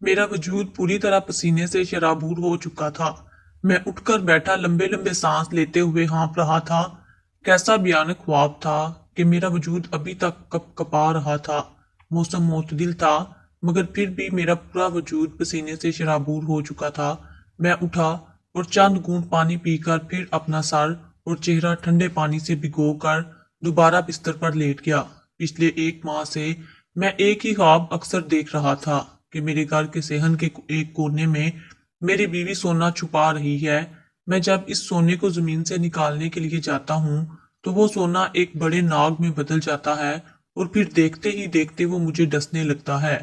मेरा वजूद पूरी तरह पसीने से शराबूर हो चुका था। मैं उठकर बैठा, लंबे लंबे सांस लेते हुए हाँफ रहा था। कैसा भयानक ख्वाब था कि मेरा वजूद अभी तक कप कपा रहा था। मौसम मोतदिल था, मगर फिर भी मेरा पूरा वजूद पसीने से शराबूर हो चुका था। मैं उठा और चंद घूंट पानी पीकर फिर अपना सर और चेहरा ठंडे पानी से भिगोकर दोबारा बिस्तर पर लेट गया। पिछले एक माह से मैं एक ही ख्वाब अक्सर देख रहा था कि मेरे घर के सेहन के एक कोने में मेरी बीवी सोना छुपा रही है। मैं जब इस सोने को जमीन से निकालने के लिए जाता हूँ तो वो सोना एक बड़े नाग में बदल जाता है और फिर देखते ही देखते वो मुझे डसने लगता है।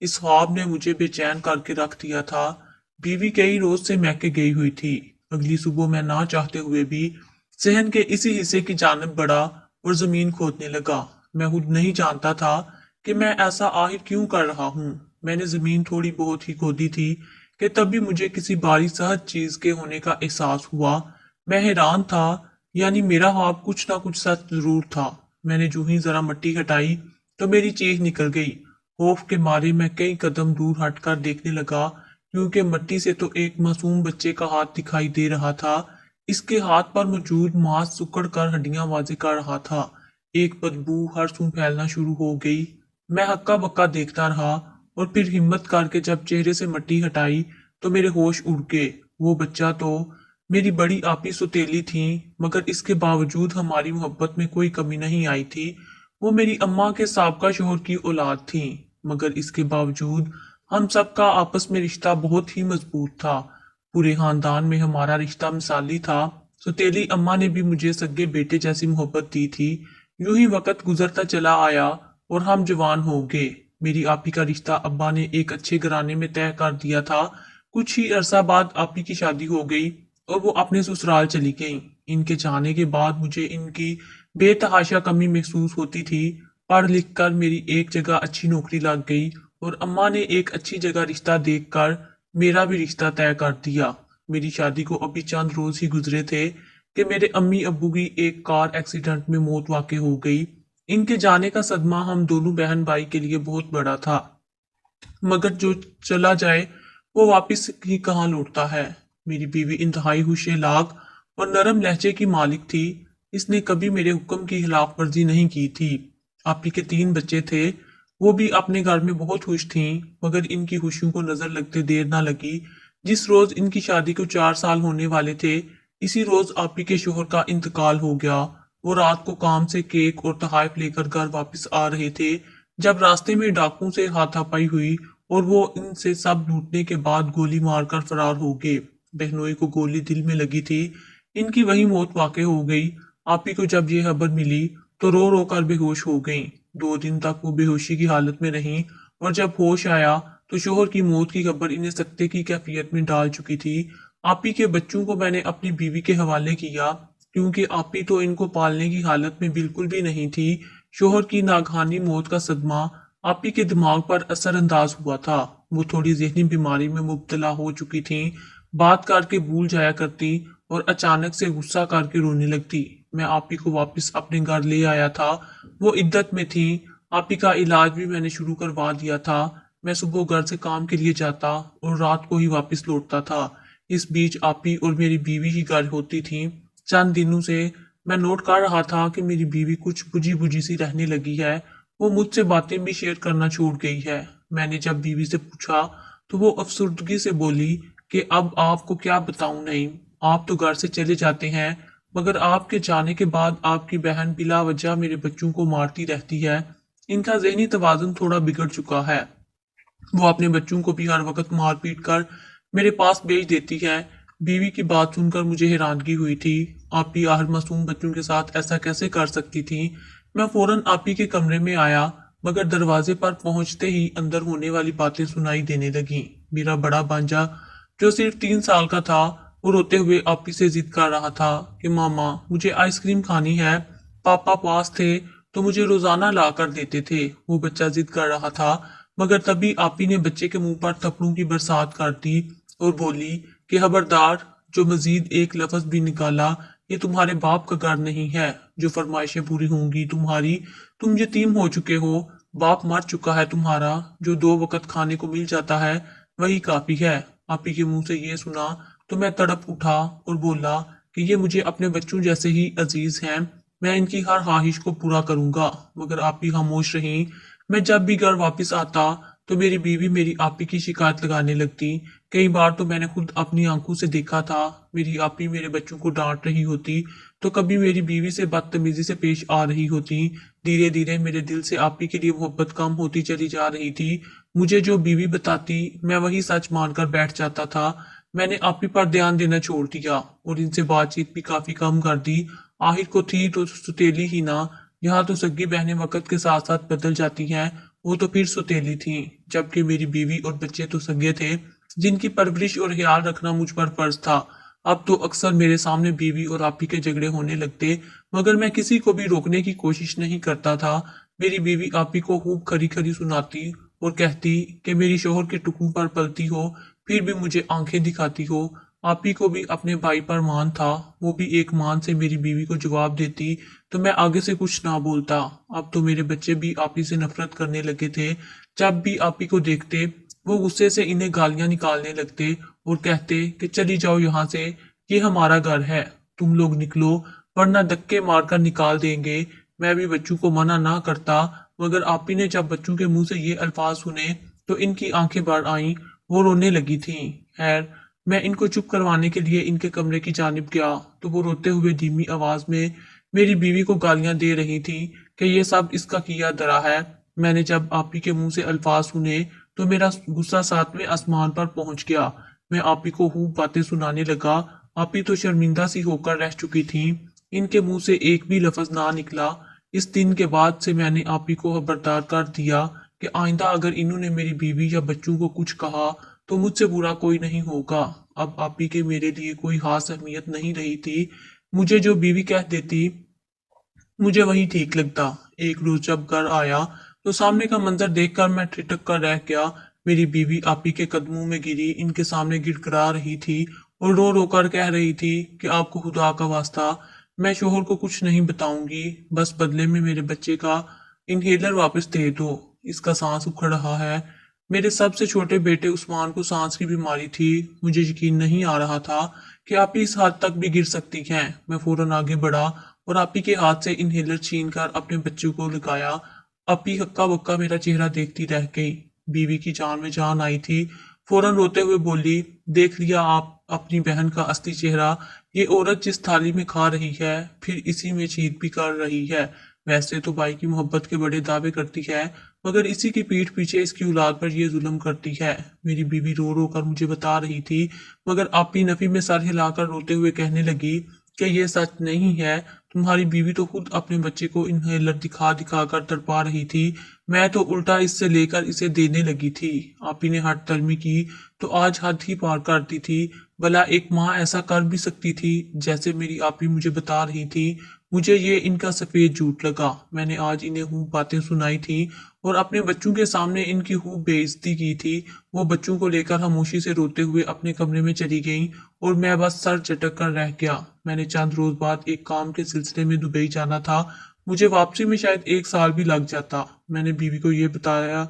इस ख्वाब ने मुझे बेचैन करके रख दिया था। बीवी कई रोज से मैके गई हुई थी। अगली सुबह मैं ना चाहते हुए भी सेहन के इसी हिस्से की जानब बढ़ा और जमीन खोदने लगा। मैं खुद नहीं जानता था कि मैं ऐसा आखिर क्यों कर रहा हूँ। मैंने जमीन थोड़ी बहुत ही खोदी थी कि तभी मुझे किसी भारी सहज चीज के होने का एहसास हुआ। मैं हैरान था, यानी मेरा ख्वाब कुछ ना कुछ सच जरूर था। मैंने जो ही जरा मिट्टी हटाई तो मेरी चीख निकल गई। खौफ के मारे मैं कई कदम दूर हटकर देखने लगा, क्योंकि मिट्टी से तो एक मासूम बच्चे का हाथ दिखाई दे रहा था। इसके हाथ पर मौजूद मांस सुकड़ कर हड्डियां वाजे कर रहा था। एक बदबू हर सूं फैलना शुरू हो गई। मैं हक्का बक्का देखता रहा और फिर हिम्मत करके जब चेहरे से मिट्टी हटाई तो मेरे होश उड़ गए। वो बच्चा तो मेरी बड़ी आपी सौतेली थी, मगर इसके बावजूद हमारी मोहब्बत में कोई कमी नहीं आई थी। वो मेरी अम्मा के साबका शोहर की औलाद थी, मगर इसके बावजूद हम सबका आपस में रिश्ता बहुत ही मजबूत था। पूरे खानदान में हमारा रिश्ता मिसाली था। सौतेली अम्मा ने भी मुझे सगे बेटे जैसी मोहब्बत दी थी। यूं ही वक्त गुजरता चला आया और हम जवान हो गए। मेरी आपी का रिश्ता अब्बा ने एक अच्छे घराने में तय कर दिया था। कुछ ही अरसा बाद आपी की शादी हो गई और वो अपने ससुराल चली गईं। इनके जाने के बाद मुझे इनकी बेतहाशा कमी महसूस होती थी। पढ़ लिख कर मेरी एक जगह अच्छी नौकरी लग गई और अम्मा ने एक अच्छी जगह रिश्ता देखकर मेरा भी रिश्ता तय कर दिया। मेरी शादी को अभी चंद रोज ही गुजरे थे कि मेरे अम्मी अब्बू की एक कार एक्सीडेंट में मौत वाकई हो गई। इनके जाने का सदमा हम दोनों बहन भाई के लिए बहुत बड़ा था, मगर जो चला जाए वो वापस ही कहाँ लौटता है। मेरी बीवी इंतहाई होशे-लाग और नरम लहजे की मालिक थी। इसने कभी मेरे हुक्म की खिलाफ वर्जी नहीं की थी। आपी के 3 बच्चे थे। वो भी अपने घर में बहुत खुश थीं, मगर इनकी खुशियों को नजर लगते देर ना लगी। जिस रोज इनकी शादी को 4 साल होने वाले थे, इसी रोज आपी के शोहर का इंतकाल हो गया। वो रात को काम से केक और तोहफे लेकर घर वापस आ रहे थे, जब रास्ते में डाकुओं से हाथापाई हुई और वो इनसे सब लूटने के बाद गोली मारकर फरार हो गए। बहनोई को गोली दिल में लगी थी। इनकी वही मौत वाकई हो गई। आपी को जब ये खबर मिली तो रो रो कर बेहोश हो गईं। 2 दिन तक वो बेहोशी की हालत में रहीं और जब होश आया तो शोहर की मौत की खबर इन्हें सकते की कैफियत में डाल चुकी थी। आपी के बच्चों को मैंने अपनी बीवी के हवाले किया, क्योंकि आपी तो इनको पालने की हालत में बिल्कुल भी नहीं थी। शोहर की नागहानी मौत का सदमा आपी के दिमाग पर असरअंदाज हुआ था। वो थोड़ी जहनी बीमारी में मुब्तला हो चुकी थीं। बात करके भूल जाया करती और अचानक से गुस्सा करके रोने लगती। मैं आपी को वापस अपने घर ले आया था। वो इद्दत में थी। आपी का इलाज भी मैंने शुरू करवा दिया था। मैं सुबह घर से काम के लिए जाता और रात को ही वापस लौटता था। इस बीच आपी और मेरी बीवी ही घर होती थी। चंद दिनों से मैं नोट कर रहा था कि मेरी बीवी कुछ बुझी बुझी सी रहने लगी है। वो मुझसे बातें भी शेयर करना छोड़ गई है। मैंने जब बीवी से पूछा तो वो अफसुर्दगी से बोली कि अब आपको क्या बताऊं, नहीं, आप तो घर से चले जाते हैं, मगर आपके जाने के बाद आपकी बहन बिला वजह मेरे बच्चों को मारती रहती है। इनका जहनी तवाज़ुन थोड़ा बिगड़ चुका है। वो अपने बच्चों को भी हर वक्त मार पीट कर मेरे पास भेज देती है। बीवी की बात सुनकर मुझे हैरानगी हुई थी। आपी हर मासूम बच्चों के साथ ऐसा कैसे कर सकती थी। मैं फौरन आपी के कमरे में आया, मगर दरवाजे पर पहुंचते ही अंदर होने वाली बातें सुनाई देने लगी। मेरा बड़ा भांजा, जो सिर्फ 3 साल का था, वो रोते हुए आपी से जिद कर रहा था कि मामा मुझे आइसक्रीम खानी है। पापा पास थे तो मुझे रोजाना ला कर देते थे। वो बच्चा जिद कर रहा था, मगर तभी आपी ने बच्चे के मुंह पर थप्पड़ों की बरसात कर दी और बोली कि खबरदार, जो मजीद एक लफ्ज भी निकाला, ये तुम्हारे बाप का घर नहीं है। जो फरमाइशें पूरी होंगी तुम्हारी, तुम यतीम हो चुके हो। बाप मर चुका है तुम्हारा, जो 2 वक्त खाने को मिल जाता है वही काफी है। आपी के मुंह से ये सुना तो मैं तड़प उठा और बोला कि ये मुझे अपने बच्चों जैसे ही अजीज हैं, मैं इनकी हर ख्वाहिश को पूरा करूंगा। मगर आपी खामोश रही। मैं जब भी घर वापस आता तो मेरी बीवी मेरी आपी की शिकायत लगाने लगती। कई बार तो मैंने खुद अपनी आंखों से देखा था मेरी आपी मेरे बच्चों को डांट रही होती, तो कभी मेरी बीवी से बदतमीजी से पेश आ रही होती। धीरे धीरे मेरे दिल से आपी के लिए मोहब्बत कम होती चली जा रही थी। मुझे जो बीवी बताती मैं वही सच मानकर बैठ जाता था। मैंने आपी पर ध्यान देना छोड़ दिया और इनसे बातचीत भी काफी कम कर दी। आखिर को थी तो सुतेली ही ना। यहाँ तो सगी बहनें वक्त के साथ साथ बदल जाती हैं, वो तो फिर सुतेली थी। जबकि मेरी बीवी और बच्चे तो सगे थे, जिनकी परवरिश और ख्याल रखना मुझ पर फर्ज था। अब तो अक्सर मेरे सामने बीवी और आपी के झगड़े होने लगते, मगर मैं किसी को भी रोकने की कोशिश नहीं करता था। मेरी बीवी आपी को खूब खरी खरी सुनाती और कहती कि मेरी शोहर के टुकड़ों पर पलती हो, फिर भी मुझे आंखें दिखाती हो। आपी को भी अपने भाई पर मान था, वो भी एक मान से मेरी बीवी को जवाब देती तो मैं आगे से कुछ ना बोलता। अब तो मेरे बच्चे भी आपी से नफरत करने लगे थे। जब भी आपी को देखते वो गुस्से से इन्हें गालियां निकालने लगते और कहते कि चली जाओ यहाँ से, ये हमारा घर है, तुम लोग निकलो वरना धक्के मारकर निकाल देंगे। मैं भी बच्चों को मना ना करता, मगर आपी ने जब बच्चों के मुंह से ये अल्फाज सुने तो इनकी आंखें भर आईं, वो रोने लगी थी। खैर, मैं इनको चुप करवाने के लिए इनके कमरे की जानिब गया तो वो रोते हुए धीमी आवाज में मेरी बीवी को गालियां दे रही थी कि ये सब इसका किया धरा है। मैंने जब आपी के मुंह से अल्फाज सुने तो मेरा गुस्सा 7वें आसमान पर पहुंच गया। मैं आपी को खूब बातें सुनाने लगा। आपी तो शर्मिंदा सी होकर रह चुकी थी, इनके मुंह से एक भी लफ्ज ना निकला। इस दिन के बाद से मैंने आपी को खबरदार कर दिया कि आइंदा अगर इन्होंने मेरी बीवी या बच्चों को कुछ कहा तो मुझसे बुरा कोई नहीं होगा। अब आपी के मेरे लिए कोई खास अहमियत नहीं रही थी। मुझे जो बीवी कह देती मुझे वही ठीक लगता। एक रोज जब घर आया तो सामने का मंजर देखकर मैं ठिठक कर रह गया। मेरी बीवी आपी के कदमों में गिरी, इनके सामने गिड़गिड़ा रही थी और रो रो कर कह रही थी कि आपको खुदा का वास्ता, मैं शोहर को कुछ नहीं बताऊंगी, बस बदले में मेरे बच्चे का इनहेलर वापस दे दो, इसका सांस उखड़ रहा है। मेरे सबसे छोटे बेटे उस्मान को सांस की बीमारी थी। मुझे यकीन नहीं आ रहा था कि आप इस हद तक भी गिर सकती हैं। मैं फौरन आगे बढ़ा और आपी के हाथ से इनहेलर छीन कर अपने बच्चों को लगाया। आपी हक्का बक्का मेरा चेहरा देखती रह गई। बीवी की जान में जान आई थी। फौरन रोते हुए बोली, देख लिया आप अपनी बहन का असली चेहरा, ये औरत जिस थाली में खा रही है फिर इसी में चीट भी कर रही है। वैसे तो भाई की मोहब्बत के बड़े दावे करती है, मगर इसी की पीठ पीछे इसकी औलाद पर ये जुल्म करती है। मेरी बीवी रो रो कर मुझे बता रही थी, मगर आपी नफी में सर हिलाकर रोते हुए कहने लगी कि ये सच नहीं है। तुम्हारी बीवी तो खुद अपने बच्चे को इनहेलर दिखा दिखा कर तड़पा रही थी, मैं तो उल्टा इससे लेकर इसे देने लगी थी। आपी ने हट तलमी की तो आज हद ही पार कर दी थी। भला एक माँ ऐसा कर भी सकती थी जैसे मेरी आपी मुझे बता रही थी। मुझे ये इनका सफेद झूठ लगा। मैंने आज इन्हें खूब बातें सुनाई थी और अपने बच्चों के सामने इनकी खूब बेइज्जती की थी। वो बच्चों को लेकर खामोशी से रोते हुए अपने कमरे में चली गईं और मैं बस सर चटक कर रह गया। मैंने चंद रोज बाद एक काम के सिलसिले में दुबई जाना था। मुझे वापसी में शायद 1 साल भी लग जाता। मैंने बीवी को ये बताया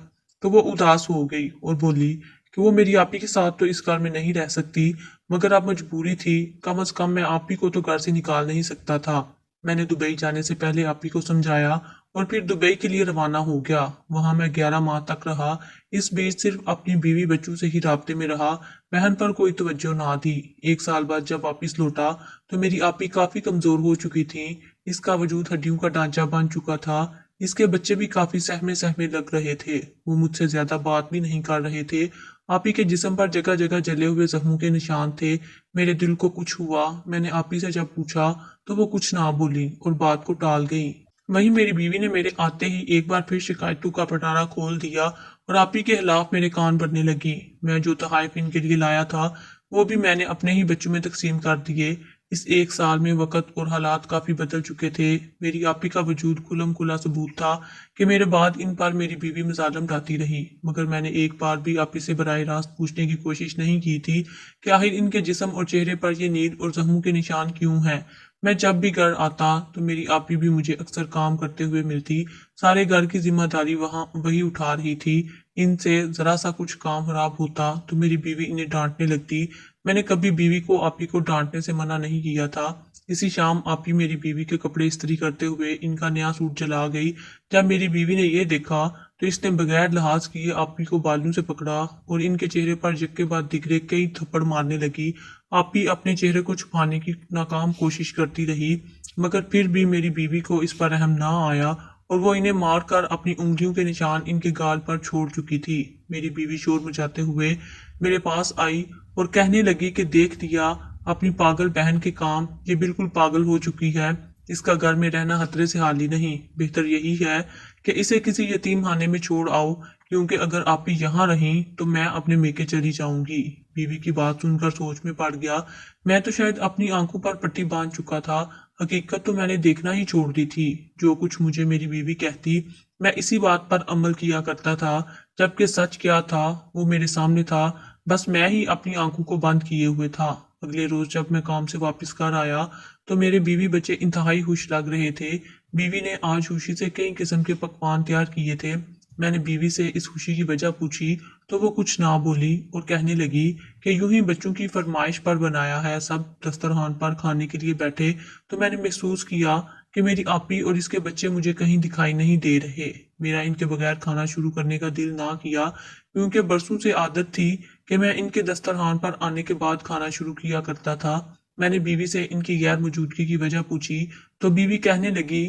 तो वो उदास हो गई और बोली कि वो मेरी आपी के साथ तो इस घर में नहीं रह सकती, मगर अब मजबूरी थी, कम से कम मैं आपी को तो घर से निकाल नहीं सकता था। मैंने दुबई जाने से पहले आपी को समझाया और फिर दुबई के लिए रवाना हो गया। वहां मैं 11 माह तक रहा। इस बीच सिर्फ अपनी बीवी बच्चों से ही राब्ते में रहा, बहन पर कोई तवज्जो ना दी। 1 साल बाद जब वापिस लौटा तो मेरी आपी काफी कमजोर हो चुकी थी। इसका वजूद हड्डियों का ढांचा बन चुका था। इसके बच्चे भी काफी सहमे सहमे लग रहे थे। वो मुझसे ज्यादा बात भी नहीं कर रहे थे। आपी के जिस्म पर जगह जगह जले हुए जख्मों के निशान थे। मेरे दिल को कुछ हुआ। मैंने आपी से जब पूछा तो वो कुछ ना बोली और बात को टाल गई। वहीं मेरी बीवी ने मेरे आते ही एक बार फिर शिकायतों का पटारा खोल दिया और आपी के खिलाफ मेरे कान भरने लगी। मैं जो तोहफे इनके लिए लाया था वो भी मैंने अपने ही बच्चों में तकसीम कर दिए। इस 1 साल में वक्त और हालात काफी बदल चुके थे। मेरी आपी का वजूद खुलम खुला सबूत था कि मेरे बाद इन पर मेरी बीवी मजालम ढाती रही, मगर मैंने एक बार भी आपी से बराह रास्त पूछने की कोशिश नहीं की थी कि आखिर इनके जिस्म और चेहरे पर ये नील और जख्मों के निशान क्यों हैं। میں جب بھی گھر آتا تو میری آپی بھی مجھے اکثر کام کرتے ہوئے ملتی۔ سارے گھر کی ذمہ داری وہی اٹھا رہی تھی۔ ان سے ذرا سا کچھ کام خراب ہوتا تو میری بیوی انہیں ڈانٹنے لگتی۔ میں نے کبھی بیوی کو آپی کو ڈانٹنے سے منع نہیں کیا تھا۔ اسی شام آپی میری بیوی کے کپڑے استری کرتے ہوئے ان کا نیا سوٹ جلا گئی۔ جب میری بیوی نے یہ دیکھا تو اس نے بغیر لحاظ کیے آپی کو بالوں سے پکڑا اور ان کے چہرے پر یک کے بعد دیگرے کئی تھپڑ مارنے لگی۔ آپی اپنے چہرے کو چھپانے کی ناکام کوشش کرتی رہی، مگر پھر بھی میری بیوی کو اس پر رحم نہ آیا اور وہ انہیں مار کر اپنی انگلیوں کے نشان ان کے گال پر چھوڑ چکی تھی۔ میری بیوی شور مچاتے ہوئے میرے پاس آئی اور کہنے لگی کہ دیکھ دیا اپنی پاگل بہن کے کام، یہ بالکل پاگل ہو چکی ہے، اس کا گھر میں رہنا خطرے سے حالی نہیں، بہتر یہی ہے کہ اسے کسی یتیم خانے میں چھوڑ آؤ، کیونکہ اگر آپ ہی یہاں رہیں تو میں اپنے میکے چلی جاؤں گی۔ بیوی کی بات سن کر سوچ میں پڑ گیا۔ میں تو شاید اپنی آنکھوں پر پٹی باندھ چکا تھا، حقیقت تو میں نے دیکھنا ہی چھوڑ دی تھی۔ جو کچھ مجھے میری بیوی کہتی میں اسی بات پر عمل کیا کرتا تھا، جبکہ سچ کیا تھا وہ میرے سامنے تھا، بس میں ہی اپنی آنکھوں کو بند کیے ہوئے تھا۔ اگلے روز جب میں کام سے واپس گھر آیا تو میرے بیوی بچے انتہائی خوش لگ رہے تھے۔ بیوی نے آج خوشی سے کئی قسم کے پکوان تیار کیے تھے۔ میں نے بیوی سے اس خوشی کی وجہ پوچھی تو وہ کچھ نہ بولی اور کہنے لگی کہ یوں ہی بچوں کی فرمائش پر بنایا ہے، سب دسترخوان پر کھانے کے لیے بیٹھے تو میں نے محسوس کیا کہ میری آپی اور اس کے بچے مجھے کہیں دکھائی نہیں دے رہے۔ میرا ان کے بغیر کھانا شروع کرنے کا دل نہ کیا، کیونکہ برسوں سے عادت تھی کہ میں ان کے دسترخوان پر آنے کے بعد کھانا شروع کیا کرتا تھا۔ میں نے بیوی سے ان کی غیر موجودگی کی وجہ پوچھی تو بیوی کہنے لگی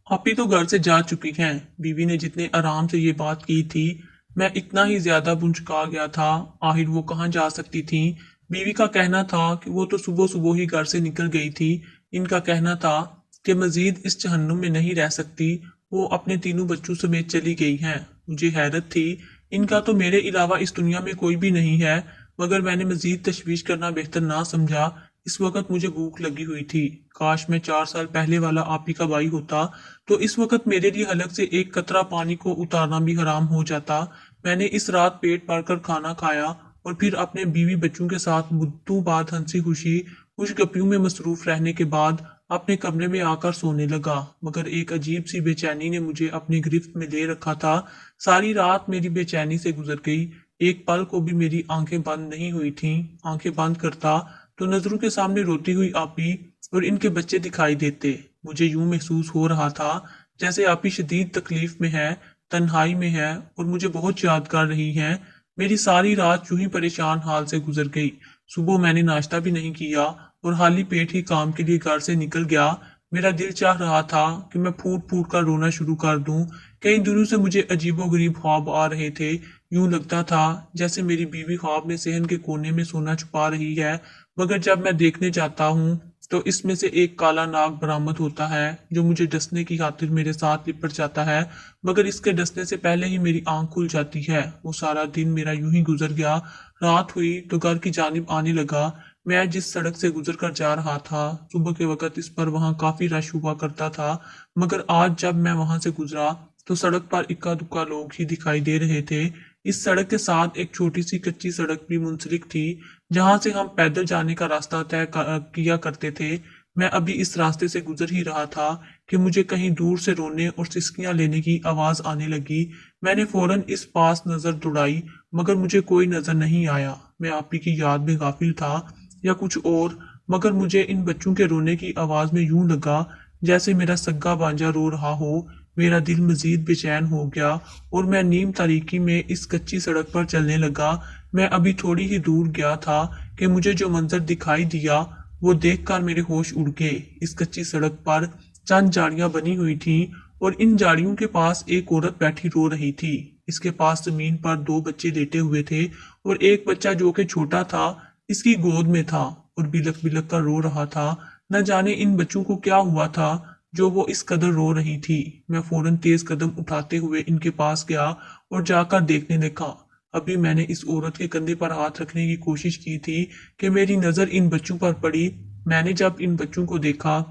آپی تو گھر سے جا چکی ہیں۔ بیوی نے جتنے آرام سے یہ بات کی تھی میں اتنا ہی زیادہ بھنچکا گیا تھا، آخر وہ کہاں جا سکتی تھیں؟ بیوی کا کہنا تھا کہ وہ تو صبح صبح ہی گھر سے نکل گئی تھی۔ ان کا کہنا تھا کہ مزید اس جہنم میں نہیں رہ سکتی، وہ اپنے تینوں بچوں سمیت چلی گئی ہیں۔ مجھے حیرت تھی، ان کا تو میرے علاوہ اس دنیا میں کوئی بھی نہیں ہے، مگر میں نے مزید تشویش کرنا بہتر نہ سمجھا۔ اس وقت مجھے بھوک لگی ہوئی تھی، کاش میں 4 سال پہلے والا آپی کا بھائی ہوتا تو اس وقت میرے لیے حلق سے ایک قطرہ پانی کو اتارنا بھی حرام ہو جاتا۔ میں نے اس رات پیٹ بھر کر کھانا کھایا اور پھر اپنے بیوی بچوں کے ساتھ مدتوں بعد ہنسی خوشی خوش گپیوں میں مصروف رہنے کے بعد اپنے کمرے میں آ کر سونے لگا، مگر ایک عجیب سی بے چینی نے مجھے اپنی گرفت میں لے رکھا تھا۔ ساری رات میری بے چینی سے گزر گئی، ایک پل کو بھی میری آنکھیں بند نہیں ہوئی تھیں۔ آنکھیں بند کرتا تو نظروں کے سامنے روتی ہوئی آپی اور ان کے بچے دکھائی دیتے۔ مجھے یوں محسوس ہو رہا تھا جیسے آپی شدید تکلیف میں ہے، تنہائی میں ہے اور مجھے بہت یاد کر رہی ہیں۔ میری ساری رات یوں ہی پریشان حال سے گزر گئی۔ صبح میں نے ناشتہ بھی نہیں کیا اور خالی پیٹ ہی کام کے لیے گھر سے نکل گیا۔ میرا دل چاہ رہا تھا کہ میں پھوٹ پھوٹ کر رونا شروع کر دوں۔ کئی دنوں سے مجھے عجیب و غریب خواب آ رہے تھے، یوں لگتا تھا جیسے میری بیوی خواب میں صحن کے کونے میں سونا چھپا رہی ہے، مگر جب میں دیکھنے جاتا ہوں تو اس میں سے ایک کالا ناگ برآمد ہوتا ہے جو مجھے ڈسنے کی خاطر میرے ساتھ لپٹ جاتا ہے، مگر اس کے ڈسنے سے پہلے ہی میری آنکھ کھل جاتی ہے۔ وہ سارا دن میرا یوں ہی گزر گیا۔ رات ہوئی تو گھر کی جانب آنے لگا۔ میں جس سڑک سے گزر کر جا رہا تھا صبح کے وقت اس پر وہاں کافی رش ہوا کرتا تھا، مگر آج جب میں وہاں سے گزرا تو سڑک پر اکا دکا لوگ ہی دکھائی دے رہے تھے۔ اس سڑک کے ساتھ ایک چھوٹی سی کچی سڑک بھی منسلک تھی جہاں سے ہم پیدل جانے کا راستہ طے کیا کرتے تھے۔ میں ابھی اس راستے سے گزر ہی رہا تھا کہ مجھے کہیں دور سے رونے اور سسکیاں لینے کی آواز آنے لگی۔ میں نے فوراً اس پاس نظر دوڑائی، مگر مجھے کوئی نظر نہیں آیا۔ میں آپی کی یاد میں غافل تھا یا کچھ اور، مگر مجھے ان بچوں کے رونے کی آواز میں یوں لگا جیسے میرا سگا بانجا رو رہا ہو۔ میرا دل مزید بے چین ہو گیا اور میں نیم تاریکی میں اس کچی سڑک پر چلنے لگا۔ میں ابھی تھوڑی ہی دور گیا تھا کہ مجھے جو منظر دکھائی دیا وہ دیکھ کر میرے ہوش اڑ گئے۔ اس کچی سڑک پر چند جھاڑیاں بنی ہوئی تھیں اور ان جھاڑیوں کے پاس ایک عورت بیٹھی رو رہی تھی۔ اس کے پاس زمین پر 2 بچے لیٹے ہوئے تھے اور ایک بچہ جو کہ چھوٹا تھا اس کی گود میں تھا اور بلک بلک کر رو رہا تھا۔ نہ جانے ان بچوں کو کیا ہوا تھا جو وہ اس قدر رو رہی تھی۔ میں فوراً تیز قدم اٹھاتے ہوئے ان کے پاس گیا اور جا کر دیکھنے لگا۔ ابھی میں نے اس عورت کے کندھے پر ہاتھ رکھنے کی کوشش کی تھی کہ میری نظر ان بچوں پر پڑی۔ میں نے جب ان بچوں کو دیکھا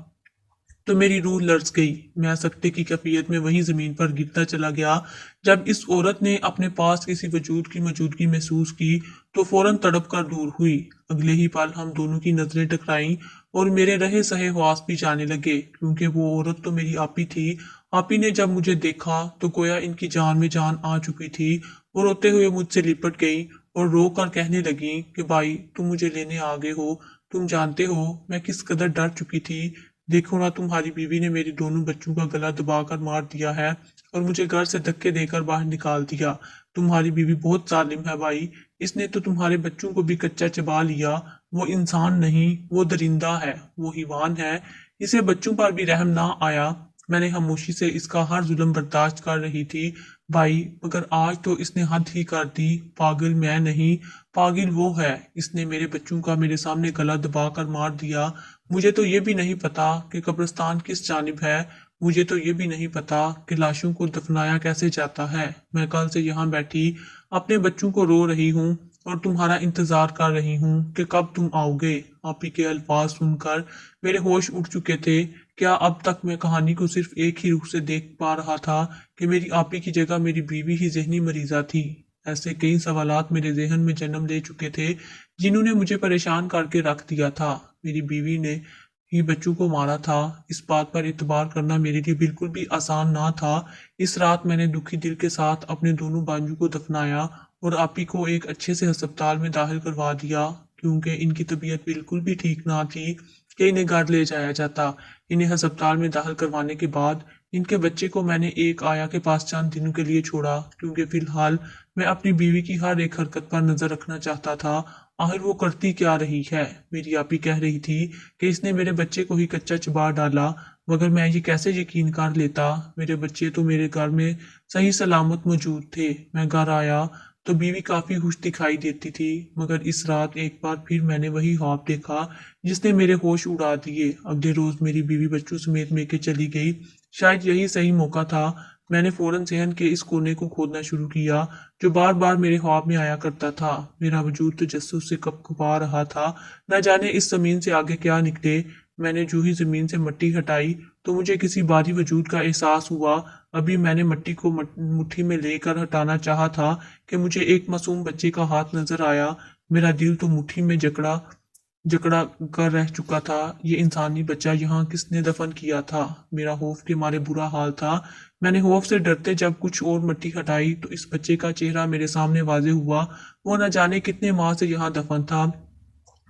تو میری روح لرز گئی۔ میں سکتے کی کیفیت میں وہیں زمین پر گرتا چلا گیا۔ جب اس عورت نے اپنے پاس کسی وجود کی موجودگی محسوس کی تو فوراً تڑپ کر دور ہوئی۔ اگلے ہی پل ہم دونوں کی نظریں ٹکرائیں اور میرے رہے سہے حواس بھی جانے لگے، کیونکہ وہ عورت تو میری آپی تھی۔ آپی نے جب مجھے دیکھا تو گویا ان کی جان میں جان آ چکی تھی، اور روتے ہوئے مجھ سے لپٹ گئی اور رو کر کہنے لگیں کہ بھائی تم مجھے لینے آ گئے ہو، تم جانتے ہو میں کس قدر ڈر چکی تھی۔ دیکھو نا، تمہاری بیوی نے میری دونوں بچوں کا گلا دبا کر مار دیا ہے اور مجھے گھر سے دھکے دے کر باہر نکال دیا۔ تمہاری بیوی بہت ظالم ہے بھائی، اس نے تو تمہارے بچوں کو بھی کچا چبا لیا۔ وہ انسان نہیں، وہ درندہ ہے، وہ حیوان ہے، اسے بچوں پر بھی رحم نہ آیا۔ میں نے خاموشی سے اس کا ہر ظلم برداشت کر رہی تھی بھائی، مگر آج تو اس نے حد ہی کر دی۔ پاگل میں نہیں، پاگل وہ ہے، اس نے میرے بچوں کا میرے سامنے گلا دبا کر مار دیا۔ مجھے تو یہ بھی نہیں پتا کہ قبرستان کس جانب ہے، مجھے تو یہ بھی نہیں پتا کہ لاشوں کو دفنایا کیسے جاتا ہے۔ میں کل سے یہاں بیٹھی اپنے بچوں کو رو رہی ہوں اور تمہارا انتظار کر رہی ہوں کہ کب تم آؤ گے۔ آپی کے الفاظ سن کر میرے ہوش اڑ چکے تھے۔ کیا اب تک میں کہانی کو صرف ایک ہی رخ سے دیکھ پا رہا تھا کہ میری آپی کی جگہ میری بیوی ہی ذہنی مریضہ تھی؟ ایسے کئی سوالات میرے ذہن میں جنم لے چکے تھے جنہوں نے مجھے پریشان کر کے رکھ دیا تھا۔ میری بیوی نے ہی بچوں کو مارا تھا، اس بات پر اعتبار کرنا میرے لیے بالکل بھی آسان نہ تھا۔ اس رات میں نے دکھی دل کے ساتھ اپنے دونوں بانجوں کو دفنایا اور آپی کو ایک اچھے سے ہسپتال میں داخل کروا دیا، کیونکہ ان کی طبیعت بالکل بھی ٹھیک نہ تھی کہ انہیں گھر لے جایا جاتا۔ انہیں ہسپتال میں داخل کروانے کے بعد ان کے بچے کو میں نے ایک آیا کے پاس چند دنوں کے لیے چھوڑا، کیونکہ فی الحال میں اپنی بیوی کی ہر ایک حرکت پر نظر رکھنا چاہتا تھا۔ آخر وہ کرتی کیا رہی ہے؟ میری آپی کہہ رہی تھی کہ اس نے میرے بچے کو ہی کچا چبا ڈالا، مگر میں یہ کیسے یقین کر لیتا؟ میرے بچے تو میرے گھر میں صحیح سلامت موجود تھے۔ میں گھر آیا تو بیوی کافی خوش دکھائی دیتی تھی، مگر اس رات ایک بار پھر میں نے وہی خواب دیکھا جس نے میرے ہوش اڑا دیے۔ اگلے روز میری بیوی بچوں سمیت میکے چلی گئی۔ شاید یہی صحیح موقع تھا۔ میں نے فوراً ذہن کے اس کونے کو کھودنا شروع کیا جو بار بار میرے خواب میں آیا کرتا تھا۔ میرا وجود تجسس سے کپ کپا رہا تھا، نہ جانے اس زمین سے آگے کیا نکلے۔ میں نے جو ہی زمین سے مٹی ہٹائی تو مجھے کسی بھاری وجود کا احساس ہوا۔ ابھی میں نے مٹی کو مٹھی میں لے کر ہٹانا چاہا تھا کہ مجھے ایک معصوم بچے کا ہاتھ نظر آیا۔ میرا دل تو مٹھی میں جکڑا کر رہ چکا تھا۔ یہ انسانی بچہ یہاں کس نے دفن کیا تھا؟ میرا خوف کے مارے برا حال تھا۔ میں نے خوف سے ڈرتے جب کچھ اور مٹی ہٹائی تو اس بچے کا چہرہ میرے سامنے واضح ہوا۔ وہ نہ جانے کتنے ماہ سے یہاں دفن تھا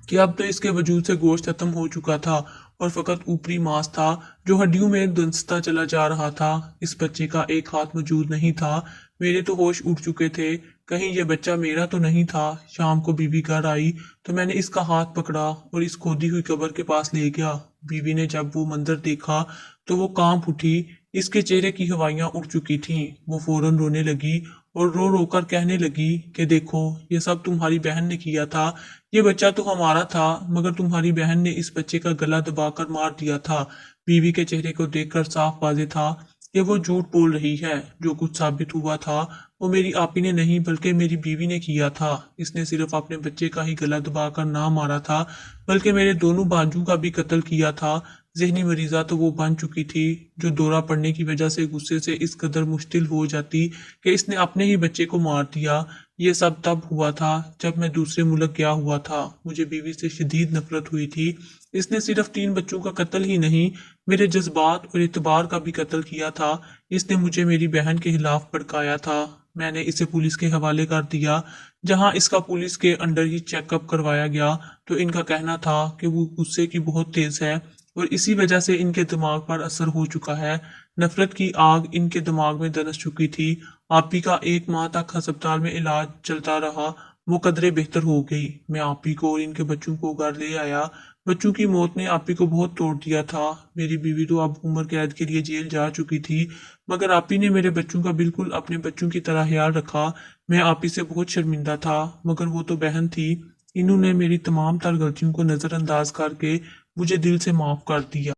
کہ اب تو اس کے وجود سے گوشت ختم ہو چکا تھا اور فقط اوپری ماس تھا جو ہڈیوں میں دنستا چلا جا رہا تھا۔ اس بچے کا ایک ہاتھ موجود نہیں تھا۔ میرے تو ہوش اڑ چکے تھے، کہیں یہ بچہ میرا تو نہیں تھا۔ شام کو بیوی گھر آئی تو میں نے اس کا ہاتھ پکڑا اور اس کھودی ہوئی قبر کے پاس لے گیا۔ بیوی نے جب وہ منظر دیکھا تو وہ کانپ اٹھی، اس کے چہرے کی ہوائیاں اڑ چکی تھیں۔ وہ فوراً رونے لگی اور رو رو کر کہنے لگی کہ دیکھو، یہ سب تمہاری بہن نے کیا تھا۔ یہ بچہ تو ہمارا تھا، مگر تمہاری بہن نے اس بچے کا گلا دبا کر مار دیا تھا۔ بیوی کے چہرے کو دیکھ کر صاف واضح تھا کہ وہ جھوٹ بول رہی ہے۔ جو کچھ ثابت ہوا تھا وہ میری آپی نے نہیں بلکہ میری بیوی نے کیا تھا۔ اس نے صرف اپنے بچے کا ہی گلا دبا کر نہ مارا تھا بلکہ میرے دونوں بانجوں کا بھی قتل کیا تھا۔ ذہنی مریضہ تو وہ بن چکی تھی جو دورہ پڑنے کی وجہ سے غصے سے اس قدر مشتعل ہو جاتی کہ اس نے اپنے ہی بچے کو مار دیا۔ یہ سب تب ہوا تھا جب میں دوسرے ملک گیا ہوا تھا۔ مجھے بیوی سے شدید نفرت ہوئی تھی۔ اس نے صرف 3 بچوں کا قتل ہی نہیں، میرے جذبات اور اعتبار کا بھی قتل کیا تھا۔ اس نے مجھے میری بہن کے خلاف بھڑکایا تھا۔ میں نے اسے پولیس کے حوالے کر دیا، جہاں اس کا پولیس کے انڈر ہی چیک اپ کروایا گیا تو ان کا کہنا تھا کہ وہ غصے کی بہت تیز ہے اور اسی وجہ سے ان کے دماغ پر اثر ہو چکا ہے۔ نفرت کی آگ ان کے دماغ میں دنس چکی تھی۔ آپی کا 1 ماہ تک ہسپتال میں علاج چلتا رہا، وہ قدرے بہتر ہو گئی۔ میں آپی کو اور ان کے بچوں کو گھر لے آیا۔ بچوں کی موت نے آپی کو بہت توڑ دیا تھا۔ میری بیوی تو اب عمر قید کے لیے جیل جا چکی تھی، مگر آپی نے میرے بچوں کا بالکل اپنے بچوں کی طرح خیال رکھا۔ میں آپی سے بہت شرمندہ تھا، مگر وہ تو بہن تھی۔ انہوں نے میری تمام تر غلطیوں کو نظر انداز کر کے مجھے دل سے معاف کر دیا۔